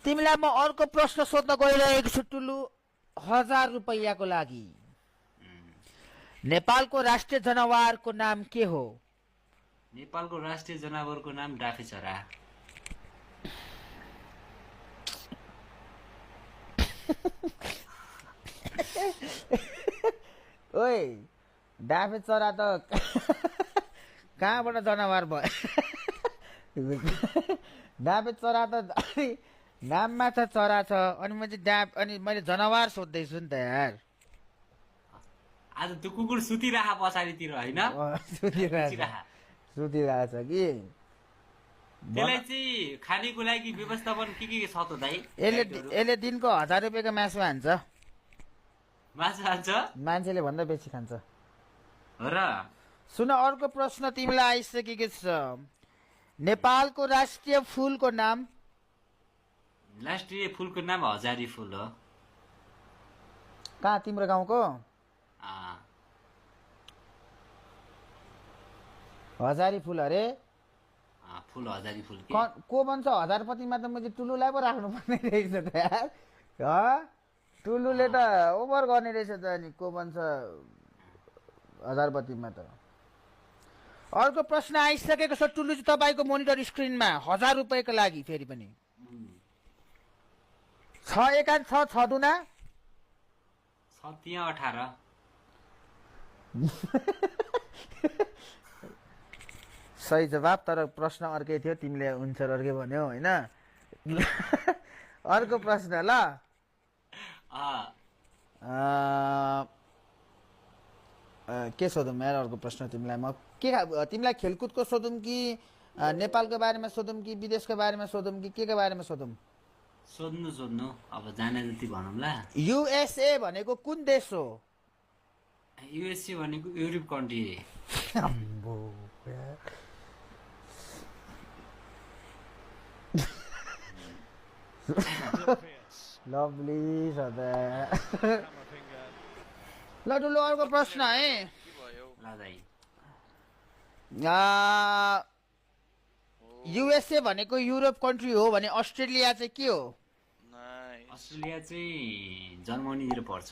तिमीलाई म अर्को प्रश्न सोध्न गइरहेको छु टुलु 1000 रुपैयाँको लागि। नेपालको राष्ट्रिय जनावरको नाम के हो? नेपालको राष्ट्रिय जनावरको नाम डाँफेचरा। ओइ डाँफेचरा त कहाँबाट जनावर भयो? डाँफेचरा त नाममा त चरा छ अनि मैले जनावर सोध्दैछु नि त यार। आज त्यो कुकुर सुतिरह पछाडितिर होइन, सुतिरहेछ कि त्यसलाई चाहिँ खानेको लागि व्यवस्थापन के छ त दाइ? यसले दिनको 1000 रुपियाँको मासु हान्छ। मासु खान्छ, मान्छेले भन्दा बेसी खान्छ। र सुन अर्को प्रश्न तिमीलाई आइसकेको छ। नेपालको राष्ट्रिय फुलको नाम? राष्ट्रिय फुलको नाम हजारी फुल हो। कहाँ तिम्रो गाउँको? हजारी फुल अरे? फुल हजारी फुल के को भन्छ? हजारपतिमा त मैले टुलुलाई पो राख्नु पर्ने रहेछ त यार। टुलुले त ओभर गर्ने रहेछ त। अनि को भन्छ हजारपतिमा त? अर्को प्रश्न आइसकेको छ टुलु चाहिँ तपाईँको मोनिटर स्क्रिनमा 1000 रुपियाँको लागि। फेरि पनि 6 एकान 6 6 दुना 18। सही जवाब, तर प्रश्न अर्कै थियो, तिमीले आन्सर अर्कै भन्यौ होइन। अर्को प्रश्न ल। के सोधौँ यार अर्को प्रश्न तिमीलाई? म तिमीलाई खेलकुदको सोधौँ कि नेपालको बारेमा सोधौँ कि विदेशको बारेमा सोधौँ कि के को बारेमा सोधौँ? सोध्नु अब जाने जति भनौँला। युएसए भनेको कुन देश हो? युएसए भनेको युरोप कन्ट्री। लभली सदा। ल ठुलो अर्को प्रश्न है। युएसए भनेको युरोप कन्ट्री हो भने अस्ट्रेलिया चाहिँ के हो? अस्ट्रेलिया चाहिँ जर्मनीतिर पर्छ।